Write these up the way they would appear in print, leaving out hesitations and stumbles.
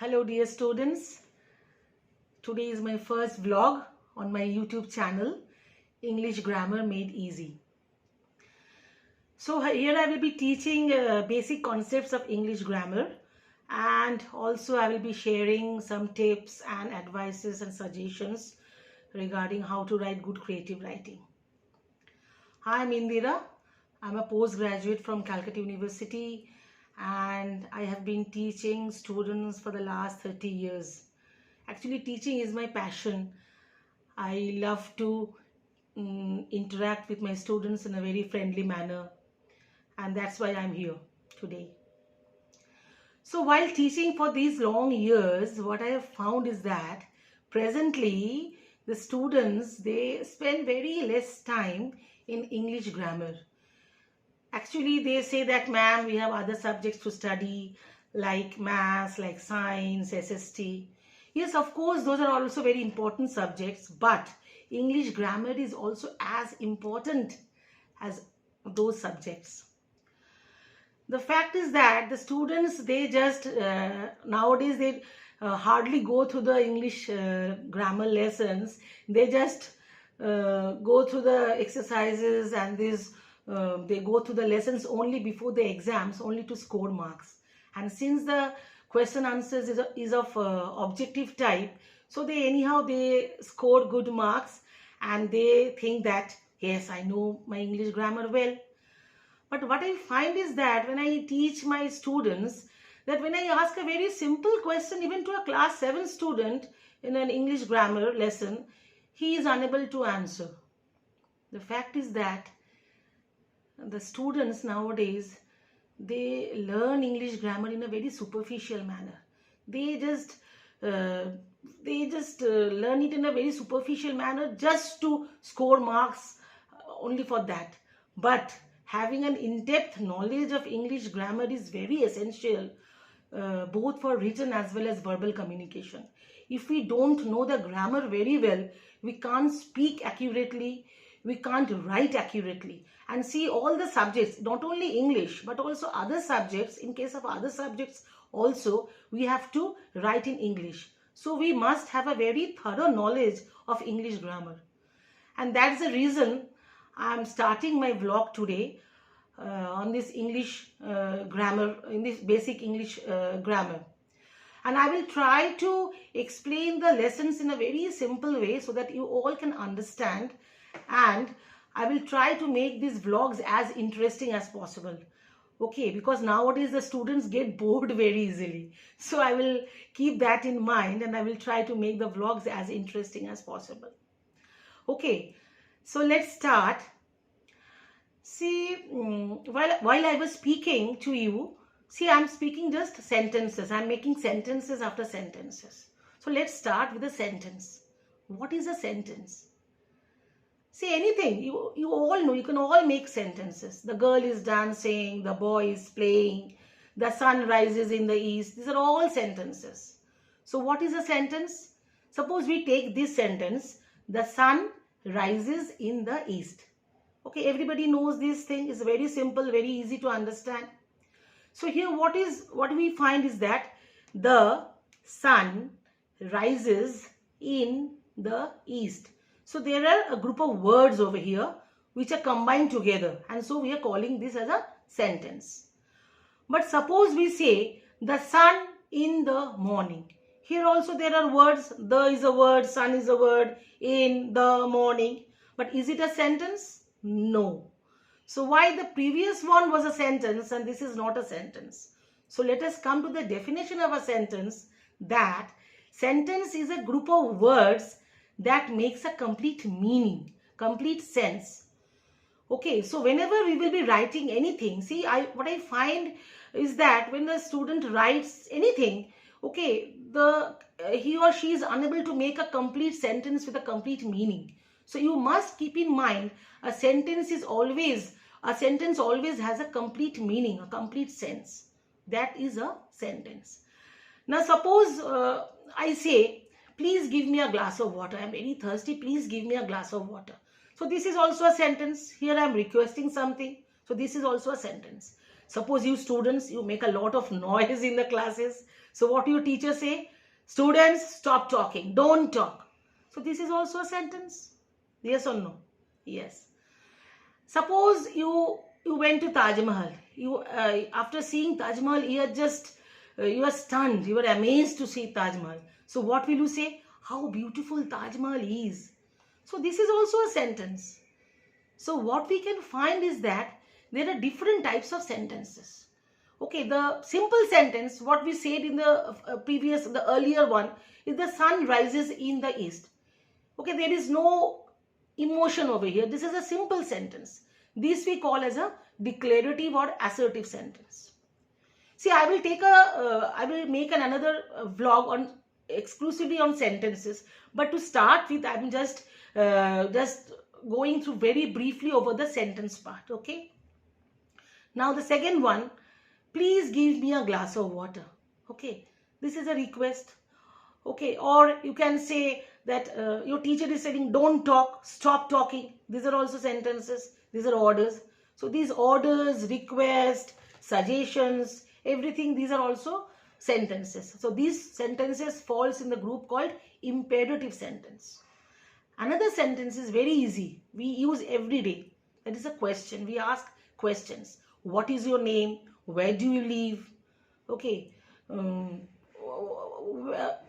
Hello dear students, today is my first vlog on my YouTube channel, English Grammar Made Easy. So here I will be teaching basic concepts of English grammar, and also I will be sharing some tips and advices and suggestions regarding how to write good creative writing. Hi, I'm Indira. I'm a postgraduate from Calcutta University and I have been teaching students for the last 30 years. Actually, teaching is my passion. I love to interact with my students in a very friendly manner, and that's why I'm here today. So while teaching for these long years, what I have found is that presently the students, they spend very less time in English grammar. Actually, they say that, ma'am, we have other subjects to study like maths, like science, SST. Yes, of course, those are also very important subjects, but English grammar is also as important as those subjects. The fact is that the students, they just nowadays they hardly go through the English grammar lessons. They just go through the exercises and they go through the lessons only before the exams, only to score marks. And since the question answers is of objective type, so they score good marks and they think that, yes, I know my English grammar well. But what I find is that when I teach my students, that when I ask a very simple question even to a class 7 student in an English grammar lesson, he is unable to answer. The fact is that the students nowadays, they learn English grammar in a very superficial manner. They just learn it in a very superficial manner just to score marks, only for that. But having an in-depth knowledge of English grammar is very essential, both for written as well as verbal communication. If we don't know the grammar very well, we can't speak accurately, we can't write accurately. And see, all the subjects, not only English but also other subjects, in case of other subjects also, we have to write in English. So we must have a very thorough knowledge of English grammar. And that's the reason I'm starting my vlog today on this English grammar, in this basic English grammar. And I will try to explain the lessons in a very simple way so that you all can understand, and I will try to make these vlogs as interesting as possible. Okay, because nowadays the students get bored very easily. So I will keep that in mind and I will try to make the vlogs as interesting as possible. Okay, so let's start. See, while I was speaking to you, see, I'm speaking just sentences. I'm making sentences after sentences. So let's start with a sentence. What is a sentence? See, anything. You all know, you can all make sentences. The girl is dancing, the boy is playing, the sun rises in the east. These are all sentences. So what is a sentence? Suppose we take this sentence, the sun rises in the east. Okay, everybody knows this thing. Is very simple, very easy to understand. So here what we find is that the sun rises in the east. So there are a group of words over here which are combined together, and so we are calling this as a sentence. But suppose we say the sun in the morning. Here also there are words. The is a word, sun is a word, in the morning. But is it a sentence? No. So why the previous one was a sentence and this is not a sentence? So let us come to the definition of a sentence, that sentence is a group of words that makes a complete meaning, complete sense. Okay, so whenever we will be writing anything, see, what I find is that when the student writes anything, okay, he or she is unable to make a complete sentence with a complete meaning. So you must keep in mind, a sentence always has a complete meaning, a complete sense. That is a sentence. Now suppose I say, please give me a glass of water. I am very thirsty. Please give me a glass of water. So this is also a sentence. Here I am requesting something. So this is also a sentence. Suppose you students, you make a lot of noise in the classes. So what do your teacher say? Students, stop talking. Don't talk. So this is also a sentence. Yes or no? Yes. Suppose you went to Taj Mahal. You after seeing Taj Mahal, you are stunned. You are amazed to see Taj Mahal. So what will you say? How beautiful Taj Mahal is. So this is also a sentence. So what we can find is that there are different types of sentences. Okay, the simple sentence, what we said in the the earlier one, is the sun rises in the east. Okay, there is no emotion over here. This is a simple sentence. This we call as a declarative or assertive sentence. See, I will make another vlog on exclusively on sentences. But to start with, I'm just going through very briefly over the sentence part. Okay. Now the second one, please give me a glass of water. Okay, this is a request. Okay, or you can say that your teacher is saying don't talk, stop talking. These are also sentences. These are orders. So these orders, request, suggestions, everything, these are also sentences. So these sentences falls in the group called imperative sentence. Another sentence is very easy. We use every day. That is a question. We ask questions. What is your name? Where do you live? Okay.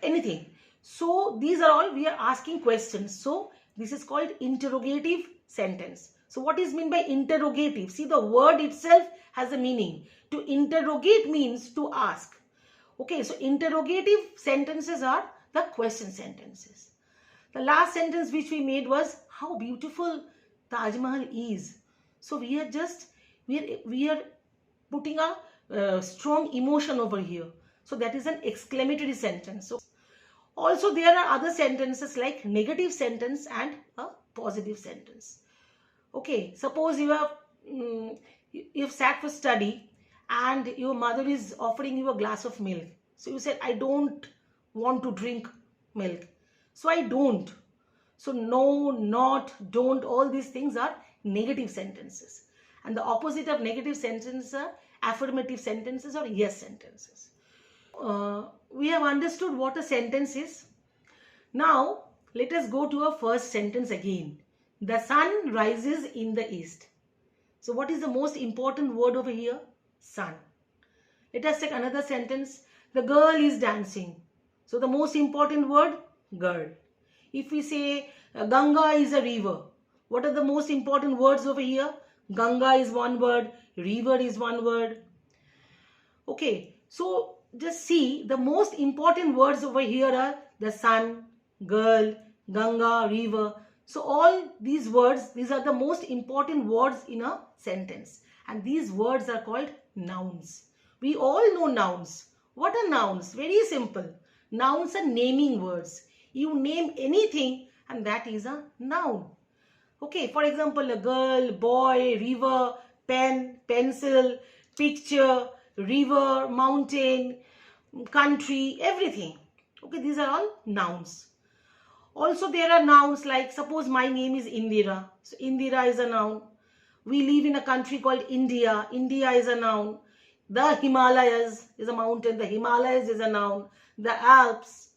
Anything. So these are all we are asking questions. So this is called interrogative sentence. So what is meant by interrogative? See, the word itself has a meaning. To interrogate means to ask. Okay, so interrogative sentences are the question sentences. The last sentence which we made was how beautiful Taj Mahal is. So we are putting a strong emotion over here. So that is an exclamatory sentence. So also there are other sentences like negative sentence and a positive sentence. Okay, suppose you've sat for study and your mother is offering you a glass of milk. So you said, I don't want to drink milk. So I don't. So no, not, don't, all these things are negative sentences. And the opposite of negative sentences are affirmative sentences or yes sentences. We have understood what a sentence is. Now, let us go to our first sentence again. The sun rises in the east. So what is the most important word over here? Sun. Let us take another sentence. The girl is dancing. So the most important word? Girl. If we say Ganga is a river, what are the most important words over here? Ganga is one word, river is one word. Okay, so just see the most important words over here are the sun, girl, Ganga, river. So all these words, these are the most important words in a sentence. And these words are called nouns. We all know nouns. What are nouns? Very simple. Nouns are naming words. You name anything and that is a noun. Okay, for example, a girl, boy, river, pen, pencil, picture, river, mountain, country, everything. Okay, these are all nouns. Also, there are nouns like, suppose my name is Indira. So, Indira is a noun. We live in a country called India. India is a noun. The Himalayas is a mountain. The Himalayas is a noun. The Alps.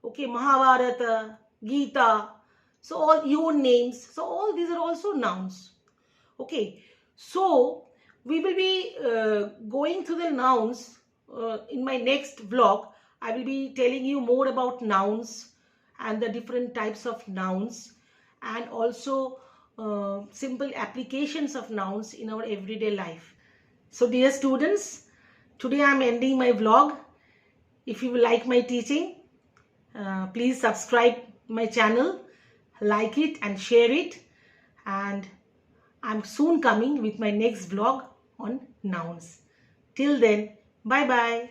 Okay, Mahabharata, Gita. So, all your names. So, all these are also nouns. Okay, so we will be going through the nouns in my next vlog. I will be telling you more about nouns and the different types of nouns and also simple applications of nouns in our everyday life. So dear students, today I am ending my vlog. If you like my teaching, please subscribe my channel, like it and share it, and I'm soon coming with my next vlog on nouns. Till then, bye bye.